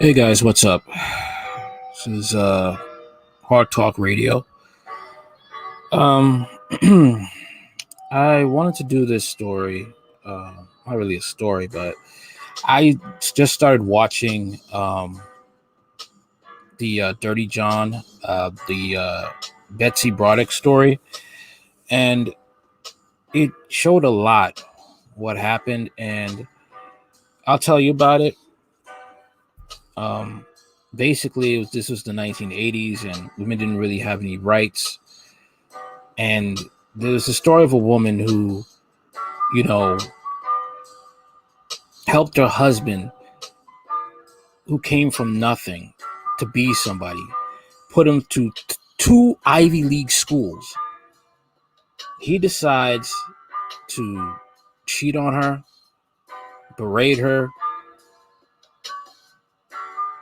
Hey guys, what's up? This is Hard Talk Radio. Um, I wanted to do this story. Not really a story, but I just started watching the Dirty John, the Bettsy Broderick story, and it showed a lot what happened, and I'll tell you about it. Basically, this was the 1980s, and women didn't really have any rights. And there's a story of a woman who, helped her husband, who came from nothing, to be somebody, put him to two Ivy League schools. He decides to cheat on her, berate her,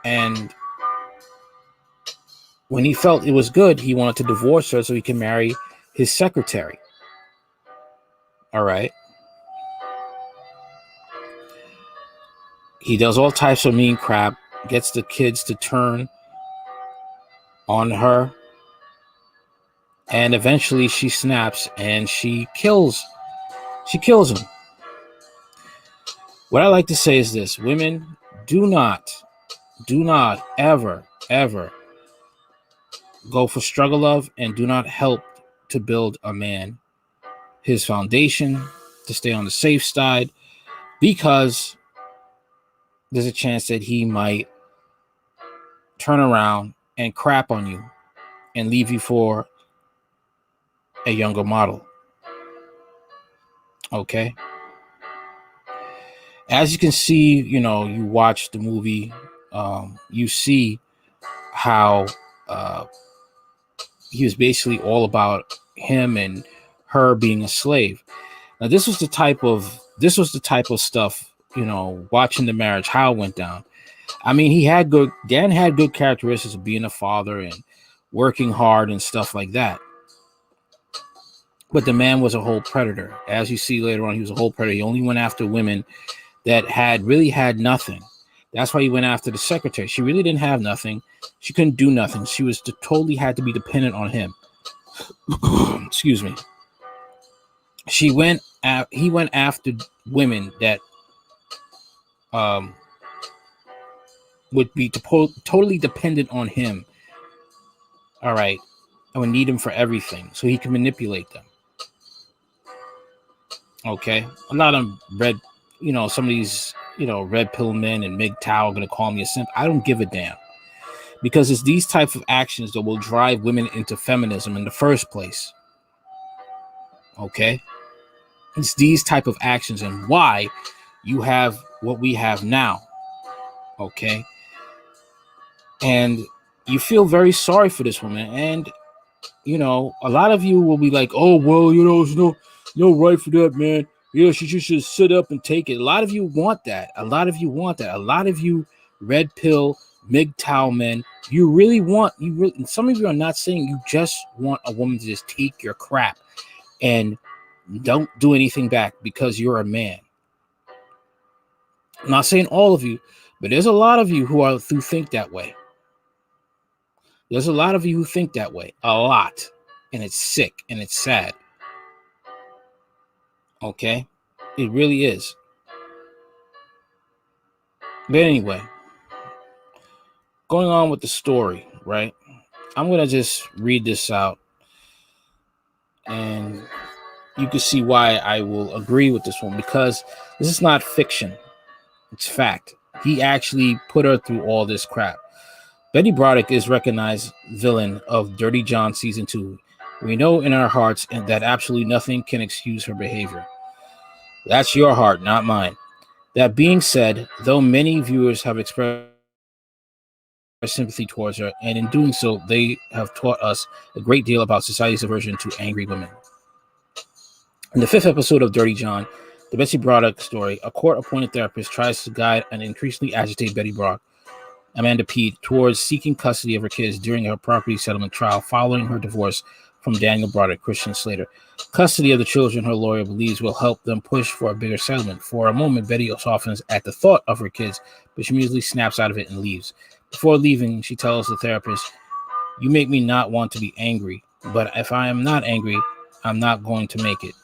and when he felt it was good, he wanted to divorce her so he can marry his secretary. All right. He does all types of mean crap, gets the kids to turn on her, and eventually she snaps and she kills him. What I like to say is this: women, do not ever go for struggle love, and do not help to build a man his foundation, to stay on the safe side, because there's a chance that he might turn around and crap on you and leave you for a younger model. Okay? As you can see, you watch the movie, you see how he was basically all about him and her being a slave. Now, this was the type of stuff, watching the marriage, how it went down. I mean, Dan had good characteristics of being a father and working hard and stuff like that. But the man was a whole predator. As you see later on, he was a whole predator. He only went after women that really had nothing. That's why he went after the secretary. She really didn't have nothing. She couldn't do nothing. She was totally had to be dependent on him. Excuse me. He went after women that would be totally dependent on him. All right. And would need him for everything, so he can manipulate them. Okay. I'm not on red, some of these, red pill men and MGTOW are going to call me a simp. I don't give a damn, because it's these types of actions that will drive women into feminism in the first place. Okay. It's these type of actions and why you have what we have now. Okay. And you feel very sorry for this woman. And, a lot of you will be like, oh, well, there's no right for that, man. Yeah, she should sit up and take it. A lot of you want that. A lot of you red pill, MGTOW men, and some of you are not saying you just want a woman to just take your crap and don't do anything back because you're a man. I'm not saying all of you, but there's a lot of you who think that way. There's a lot of you who think that way. A lot. And it's sick and it's sad. Okay? It really is. But anyway, going on with the story, right? I'm going to just read this out, and you can see why I will agree with this one, because this is not fiction. It's fact. He actually put her through all this crap. Betty Broderick is recognized villain of Dirty John Season 2. We know in our hearts that absolutely nothing can excuse her behavior. That's your heart, not mine. That being said, though many viewers have expressed sympathy towards her, and in doing so, they have taught us a great deal about society's aversion to angry women. In the 5th episode of Dirty John, the Bettsy Broderick story, a court-appointed therapist tries to guide an increasingly agitated Betty Broderick, Amanda P., towards seeking custody of her kids during her property settlement trial following her divorce from Daniel Broderick, Christian Slater. Custody of the children, her lawyer believes, will help them push for a bigger settlement. For a moment, Betty softens at the thought of her kids, but she immediately snaps out of it and leaves. Before leaving, she tells the therapist, "You make me not want to be angry, but if I am not angry, I'm not going to make it."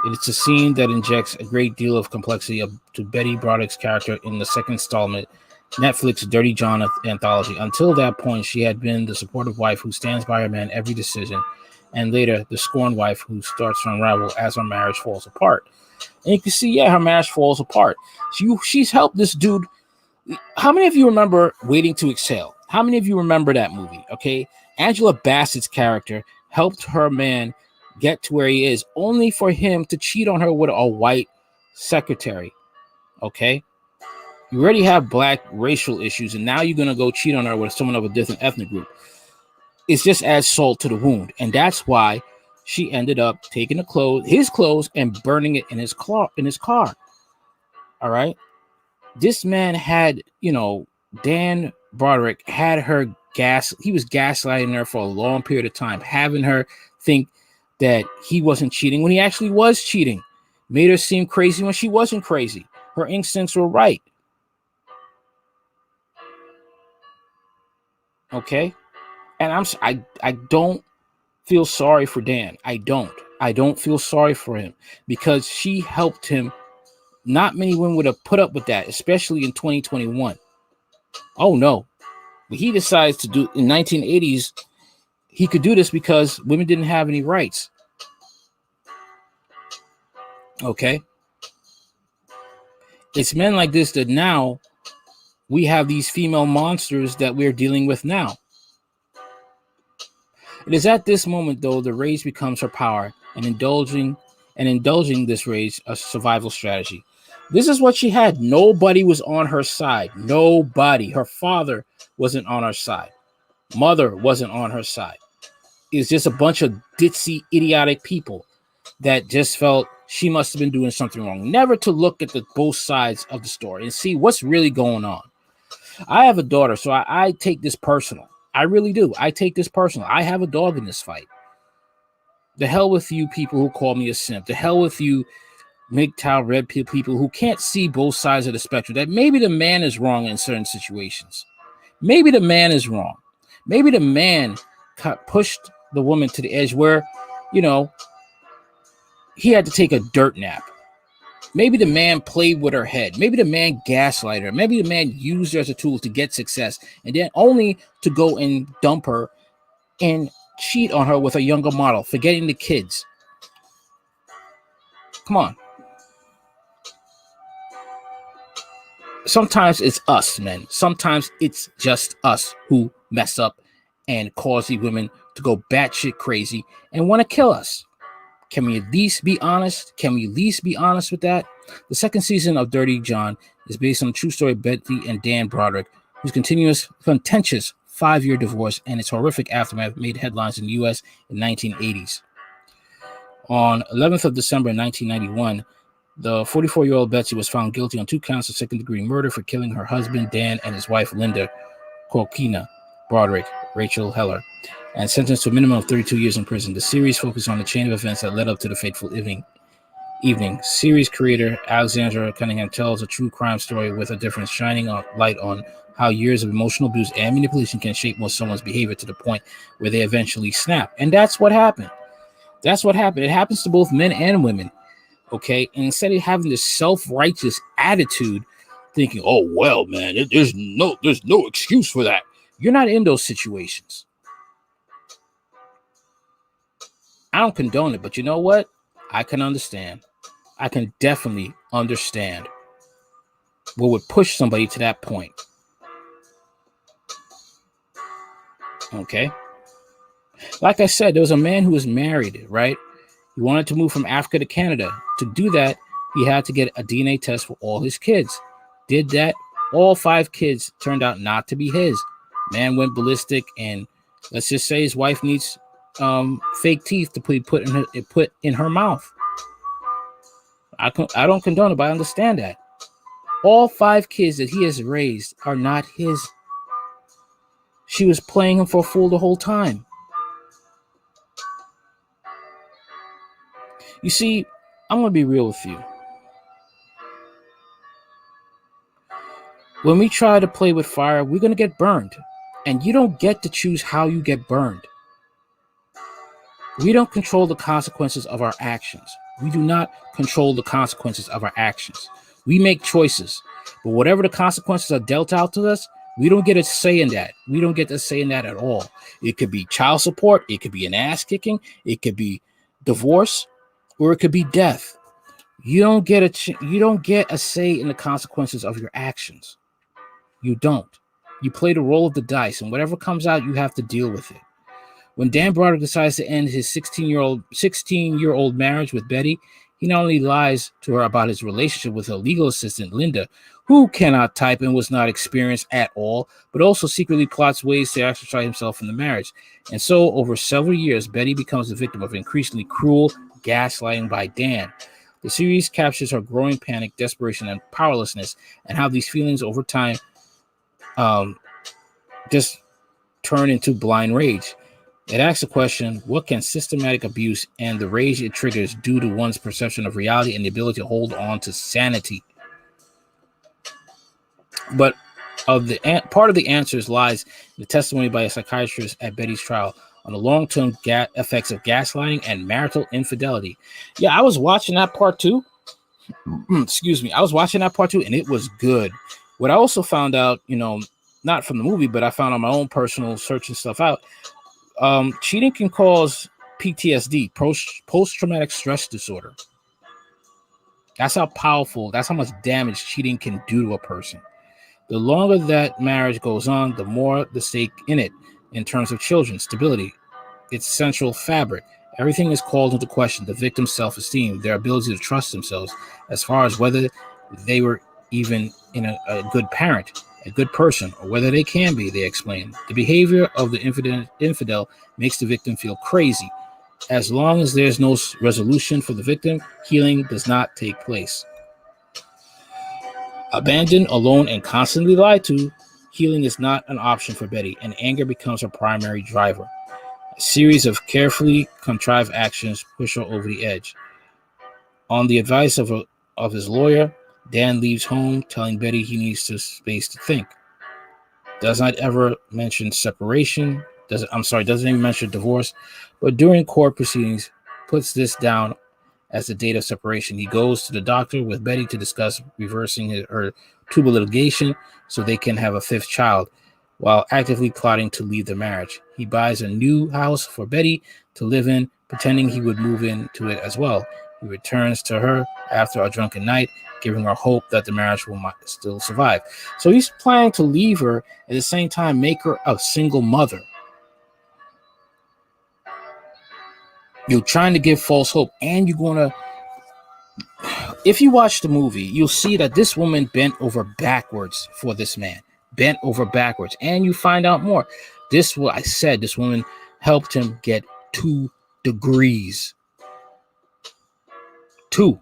It's a scene that injects a great deal of complexity to Betty Broderick's character in the second installment, Netflix's Dirty John anthology. Until that point, she had been the supportive wife who stands by her man every decision, and later the scorned wife who starts to unravel as her marriage falls apart. And you can see, her marriage falls apart. She's helped this dude. How many of you remember Waiting to Exhale? How many of you remember that movie? Okay, Angela Bassett's character helped her man get to where he is, only for him to cheat on her with a white secretary. Okay, you already have black racial issues, and now you're gonna go cheat on her with someone of a different ethnic group. It's just adds salt to the wound, and that's why she ended up taking his clothes, and burning it in his car. All right, this man had, Dan Broderick had her he was gaslighting her for a long period of time, having her think that he wasn't cheating when he actually was cheating. Made her seem crazy when she wasn't crazy. Her instincts were right. Okay, and I don't feel sorry for Dan. I don't feel sorry for him, because she helped him. Not many women would have put up with that, especially in 2021. Oh no, but he decides to do in 1980s. He could do this because women didn't have any rights. Okay, it's men like this that now we have these female monsters that we're dealing with now. It is at this moment, though, the rage becomes her power, and indulging this rage a survival strategy. This is what she had. Nobody was on her side. Nobody. Her father wasn't on her side. Mother wasn't on her side. It's just a bunch of ditzy, idiotic people that just felt she must have been doing something wrong. Never to look at both sides of the story and see what's really going on. I have a daughter, so I take this personal. I really do. I take this personal. I have a dog in this fight. The hell with you people who call me a simp. The hell with you MGTOW red pill people who can't see both sides of the spectrum. That maybe the man is wrong in certain situations. Maybe the man is wrong. Maybe the man pushed the woman to the edge where, he had to take a dirt nap. Maybe the man played with her head. Maybe the man gaslighted her. Maybe the man used her as a tool to get success, and then only to go and dump her and cheat on her with a younger model, forgetting the kids. Come on. Sometimes it's us, men. Sometimes it's just us who mess up and cause these women to go batshit crazy and want to kill us. Can we at least be honest? Can we at least be honest with that? The second season of Dirty John is based on the true story of Betty and Dan Broderick, whose contentious 5-year divorce and its horrific aftermath made headlines in the U.S. in the 1980s. On 11th of December 1991, the 44-year-old Bettsy was found guilty on 2 counts of second-degree murder for killing her husband, Dan, and his wife, Linda Corkina Broderick, Rachel Heller, and sentenced to a minimum of 32 years in prison. The series focused on the chain of events that led up to the fateful evening. Series creator Alexandra Cunningham tells a true crime story with a difference, shining light on how years of emotional abuse and manipulation can shape someone's behavior to the point where they eventually snap. And that's what happened. It happens to both men and women. Okay, and instead of having this self-righteous attitude, thinking, "Oh well, man, there's no excuse for that." You're not in those situations. I don't condone it, but you know what? I can understand. I can definitely understand what would push somebody to that point. Okay, like I said, there was a man who was married, right? He wanted to move from Africa to Canada. To do that, he had to get a DNA test for all his kids. Did that. All 5 kids turned out not to be his. Man went ballistic, and let's just say his wife needs fake teeth to put in her mouth. I don't condone it, but I understand that. All 5 kids that he has raised are not his. She was playing him for a fool the whole time. You see, I'm going to be real with you. When we try to play with fire, we're going to get burned. And you don't get to choose how you get burned. We don't control the consequences of our actions. We do not control the consequences of our actions. We make choices. But whatever the consequences are dealt out to us, we don't get a say in that. We don't get to say in that at all. It could be child support. It could be an ass kicking. It could be divorce, or it could be death. You don't get a say in the consequences of your actions. You don't. You play the roll of the dice, and whatever comes out, you have to deal with it. When Dan Broderick decides to end his 16-year-old marriage with Betty, he not only lies to her about his relationship with her legal assistant, Linda, who cannot type and was not experienced at all, but also secretly plots ways to extricate himself from the marriage. And so, over several years, Betty becomes the victim of increasingly cruel gaslighting by Dan. The series captures her growing panic, desperation, and powerlessness, and how these feelings over time just turn into blind rage. It asks the question, what can systematic abuse and the rage it triggers do to one's perception of reality and the ability to hold on to sanity? But part of the answers lies in the testimony by a psychiatrist at Betty's trial on the long-term effects of gaslighting and marital infidelity. Yeah, I was watching that part too. Excuse me. I was watching that part too, and it was good. What I also found out, not from the movie, but I found on my own personal searching stuff out, cheating can cause PTSD, post-traumatic stress disorder. That's how powerful, that's how much damage cheating can do to a person. The longer that marriage goes on, the more the stake in it in terms of children's stability, its central fabric. Everything is called into question: the victim's self-esteem, their ability to trust themselves, as far as whether they were even a good parent, a good person, or whether they can be, they explain. The behavior of the infidel makes the victim feel crazy. As long as there's no resolution for the victim, healing does not take place. Abandoned, alone, and constantly lied to, healing is not an option for Betty, and anger becomes her primary driver. A series of carefully contrived actions push her over the edge. On the advice of his lawyer, Dan leaves home, telling Betty he needs space to think. Does not ever mention separation. Doesn't even mention divorce, but during court proceedings, puts this down as the date of separation. He goes to the doctor with Betty to discuss reversing her tubal ligation so they can have a fifth child, while actively plotting to leave the marriage. He buys a new house for Betty to live in, pretending he would move into it as well. He returns to her after a drunken night, giving her hope that the marriage will still survive. So he's planning to leave her, at the same time make her a single mother. You're trying to give false hope, and you're going to, if you watch the movie, you'll see that this woman bent over backwards for this man, bent over backwards, and you find out more. This woman helped him get 2 degrees. 2.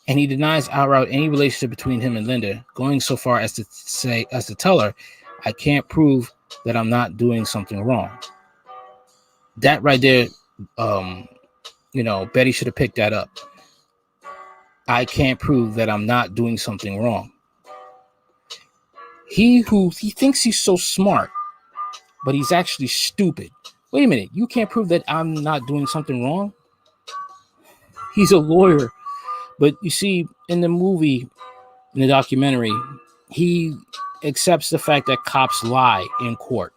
And he denies outright any relationship between him and Linda, going so far as to tell her, I can't prove that I'm not doing something wrong. That right there, Betty should have picked that up. I can't prove that I'm not doing something wrong. He thinks he's so smart, but he's actually stupid. Wait a minute, you can't prove that I'm not doing something wrong? He's a lawyer. But you see, in the movie, in the documentary, he accepts the fact that cops lie in court.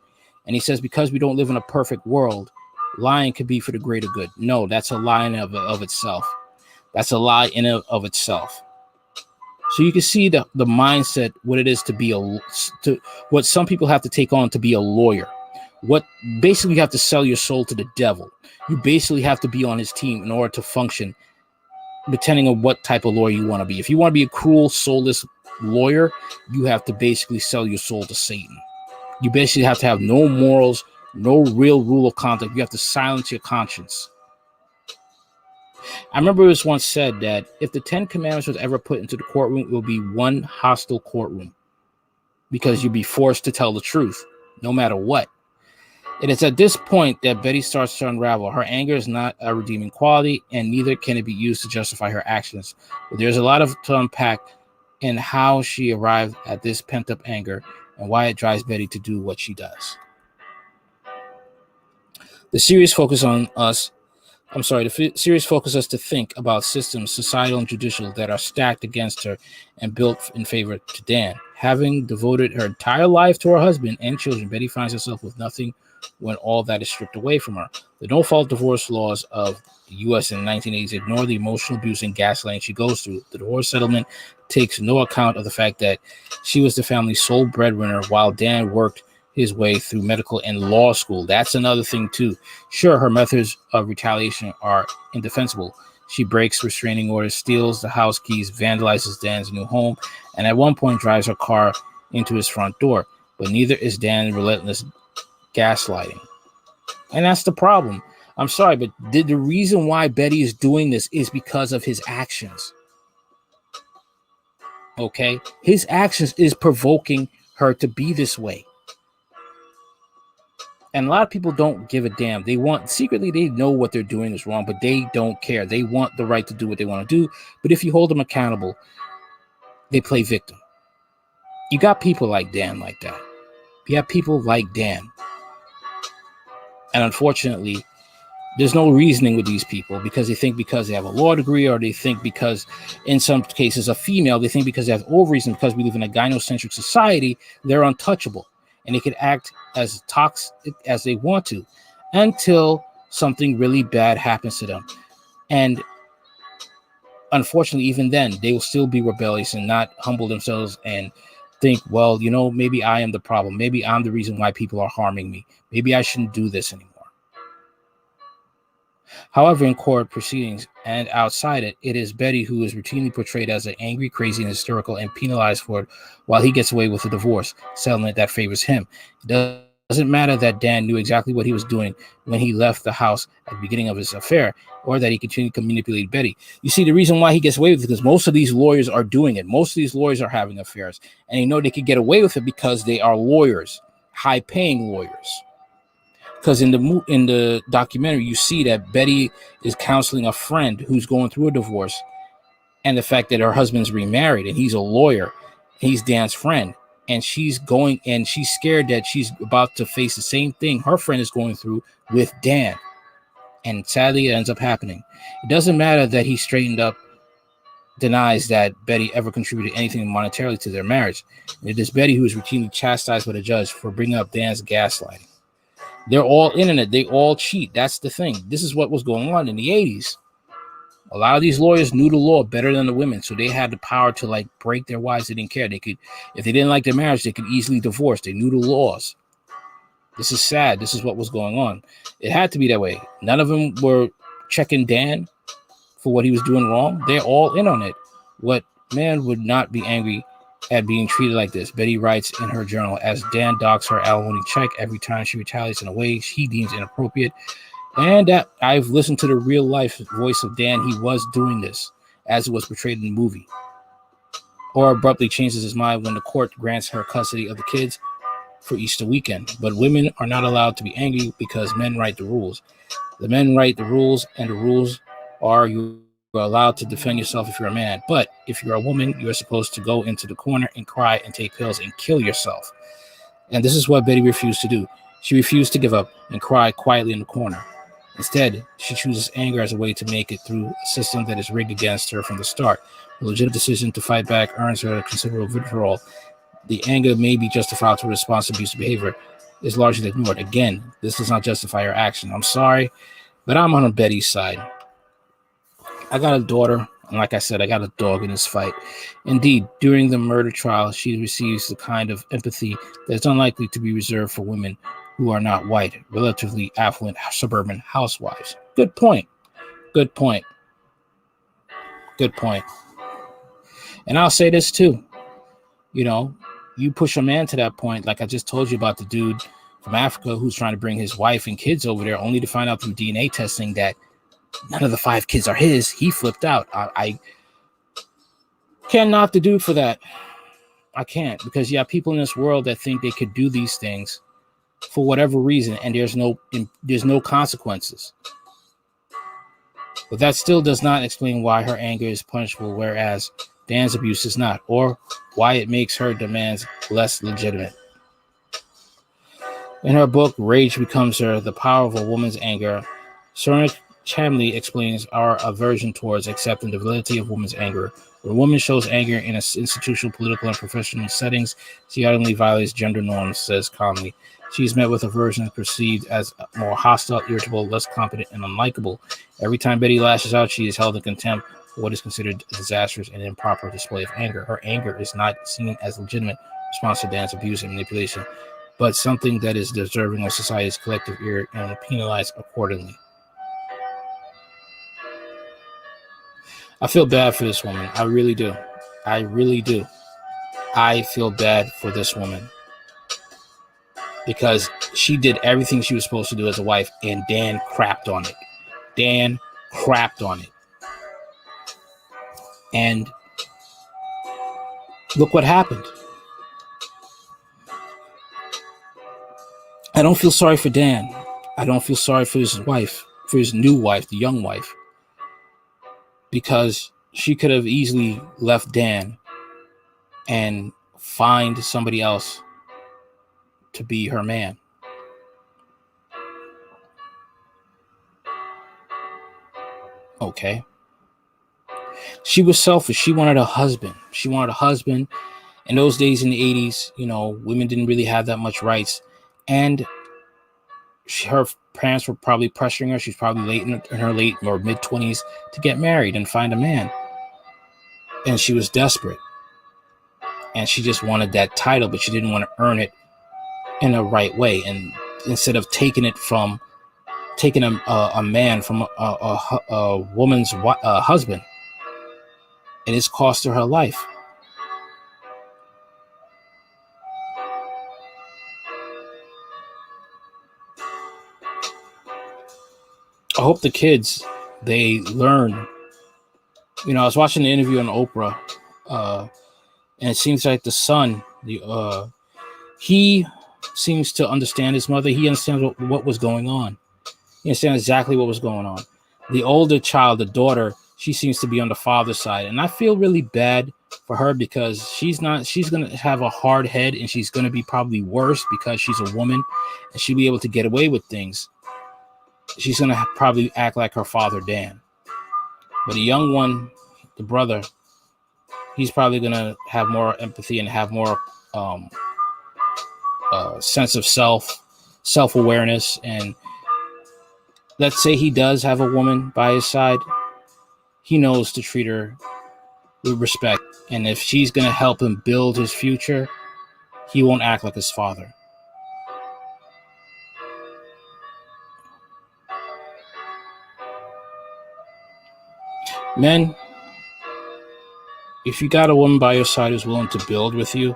And he says, because we don't live in a perfect world, lying could be for the greater good. No, that's a lie in of itself. That's a lie in of itself. So you can see the mindset, what it is to what some people have to take on to be a lawyer. What basically you have to sell your soul to the devil. You basically have to be on his team in order to function, depending on what type of lawyer you want to be. If you want to be a cruel, soulless lawyer, you have to basically sell your soul to Satan. You basically have to have no morals, no real rule of conduct. You have to silence your conscience. I remember it was once said that if the 10 Commandments was ever put into the courtroom, it would be one hostile courtroom, because you'd be forced to tell the truth, no matter what. It is at this point that Betty starts to unravel. Her anger is not a redeeming quality, and neither can it be used to justify her actions. But there's a lot to unpack in how she arrived at this pent-up anger and why it drives Betty to do what she does. The series focuses us to think about systems, societal and judicial, that are stacked against her and built in favor to Dan. Having devoted her entire life to her husband and children, Betty finds herself with nothing when all that is stripped away from her. The no-fault divorce laws of the U.S. in the 1980s ignore the emotional abuse and gaslighting she goes through. The divorce settlement takes no account of the fact that she was the family's sole breadwinner while Dan worked his way through medical and law school. That's another thing too. Sure, her methods of retaliation are indefensible. She breaks restraining orders, steals the house keys, vandalizes Dan's new home, and at one point drives her car into his front door. But neither is Dan's relentless gaslighting. And that's the problem. I'm sorry, but the reason why Betty is doing this is because of his actions. Okay? His actions is provoking her to be this way. And a lot of people don't give a damn. They know what they're doing is wrong, but they don't care. They want the right to do what they want to do. But if you hold them accountable, they play victim. You got people like Dan like that. You have people like Dan. And unfortunately, there's no reasoning with these people because they think because they have a law degree, or they think because, in some cases, a female, they think because they have ovaries and because we live in a gynocentric society, they're untouchable. And they can act as toxic as they want to until something really bad happens to them. And unfortunately, even then, they will still be rebellious and not humble themselves and think, well, maybe I am the problem. Maybe I'm the reason why people are harming me. Maybe I shouldn't do this anymore. However, in court proceedings and outside it is Betty who is routinely portrayed as an angry, crazy, and hysterical and penalized for it, while he gets away with a divorce settlement that favors him. It doesn't matter that Dan knew exactly what he was doing when he left the house at the beginning of his affair, or that he continued to manipulate Betty. You see, the reason why he gets away with it is because most of these lawyers are doing it. Most of these lawyers are having affairs, and they know they could get away with it because they are lawyers, high-paying lawyers. Because in the documentary, you see that Betty is counseling a friend who's going through a divorce, and the fact that her husband's remarried and he's a lawyer, he's Dan's friend, and she's scared that she's about to face the same thing her friend is going through with Dan. And sadly, it ends up happening. It doesn't matter that he straightened up, denies that Betty ever contributed anything monetarily to their marriage. It is Betty who is routinely chastised by the judge for bringing up Dan's gaslighting. They're all in it. They all cheat. That's the thing. This is what was going on in the 80s. A lot of these lawyers knew the law better than the women, so they had the power to break their wives. They didn't care. They could, if they didn't like their marriage, they could easily divorce. They knew the laws. This is sad. This is what was going on. It had to be that way. None of them were checking Dan for what he was doing wrong. They're all in on it. What man would not be angry at being treated like this? Betty writes in her journal, as Dan docks her alimony check every time she retaliates in a way he deems inappropriate. And that I've listened to the real life voice of Dan. He was doing this as it was portrayed in the movie. Or abruptly changes his mind when the court grants her custody of the kids for Easter weekend. But women are not allowed to be angry because men write the rules. The men write the rules, and the rules are you are allowed to defend yourself if you're a man. But if you're a woman, you're supposed to go into the corner and cry and take pills and kill yourself. And this is what Betty refused to do. She refused to give up and cry quietly in the corner. Instead, she chooses anger as a way to make it through a system that is rigged against her from the start. The legitimate decision to fight back earns her a considerable vitriol. The anger may be justified to response to abusive behavior is largely ignored. Again, this does not justify her action. I'm sorry, but I'm on Betty's side. I got a daughter, and like I said, I got a dog in this fight. Indeed, during the murder trial, she receives the kind of empathy that is unlikely to be reserved for women who are not white, relatively affluent suburban housewives. Good point. Good point. Good point. And I'll say this too. You push a man to that point, like I just told you about the dude from Africa who's trying to bring his wife and kids over there, only to find out through DNA testing that none of the 5 kids are his. He flipped out. I can't knock the dude for that. I can't, because you have people in this world that think they could do these things for whatever reason, and there's no consequences. But that still does not explain why her anger is punishable, whereas Dan's abuse is not, or why it makes her demands less legitimate. In her book, Rage Becomes Her, The Power of a Woman's Anger, Sorna Chamley explains our aversion towards accepting the validity of women's anger. When a woman shows anger in institutional, political, and professional settings, she utterly violates gender norms, says calmly. She is met with aversion perceived as more hostile, irritable, less competent, and unlikable. Every time Betty lashes out, she is held in contempt for what is considered a disastrous and improper display of anger. Her anger is not seen as legitimate response to Dan's abuse and manipulation, but something that is deserving of society's collective ear and penalized accordingly. I feel bad for this woman. I really do. I really do. I feel bad for this woman because she did everything she was supposed to do as a wife, and Dan crapped on it. Dan crapped on it. And look what happened. I don't feel sorry for Dan. I don't feel sorry for his wife, for his new wife, the young wife, because she could have easily left Dan and find somebody else to be her man. Okay. She was selfish. She wanted a husband. She wanted a husband. In those days in the 80s, women didn't really have that much rights. And her parents were probably pressuring her. She's probably late in her late or mid 20s to get married and find a man. And she was desperate. And she just wanted that title, but she didn't want to earn it in a right way. And instead of taking a man from a woman's husband, it has cost her life. I hope the kids, they learn. I was watching the interview on Oprah, and it seems like the son, he seems to understand his mother. He understands what was going on. He understands exactly what was going on. The older child, the daughter, she seems to be on the father's side. And I feel really bad for her because she's going to have a hard head, and she's going to be probably worse because she's a woman and she'll be able to get away with things. She's going to probably act like her father, Dan. But the young one, the brother, he's probably going to have more empathy and have more sense of self-awareness. And let's say he does have a woman by his side, he knows to treat her with respect. And if she's going to help him build his future, he won't act like his father. Men, if you got a woman by your side who's willing to build with you,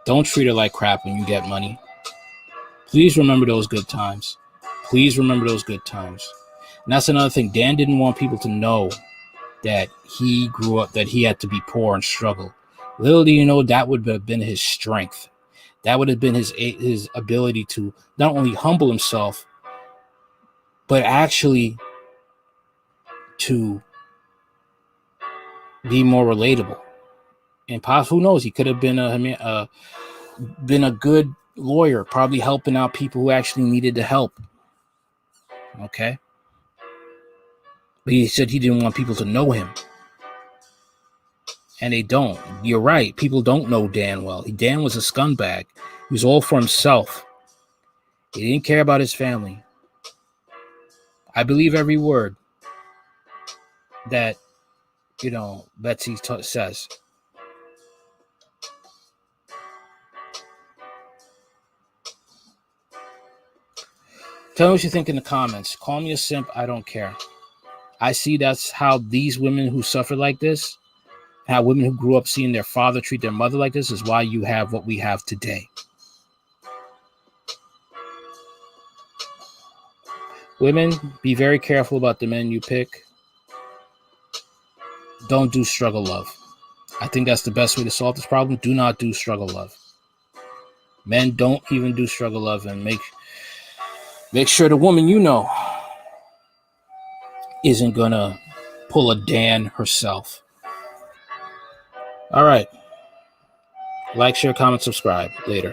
don't treat her like crap when you get money. Please remember those good times. Please remember those good times. And that's another thing. Dan didn't want people to know that he grew up, that he had to be poor and struggle. Little do you know, that would have been his strength. That would have been his ability to not only humble himself, but actually to be more relatable. And possibly, who knows, he could have been a good lawyer, probably helping out people who actually needed the help. Okay? But he said he didn't want people to know him. And they don't. You're right. People don't know Dan well. Dan was a scumbag. He was all for himself. He didn't care about his family. I believe every word that Bettsy says. Tell me what you think in the comments. Call me a simp. I don't care. I see that's how these women who suffer like this, how women who grew up seeing their father treat their mother like this, is why you have what we have today. Women, be very careful about the men you pick. Don't do struggle love. I think that's the best way to solve this problem. Do not do struggle love. Men don't even do struggle love, and make sure the woman you know isn't gonna pull a Dan herself. All right. Like, share, comment, subscribe. Later.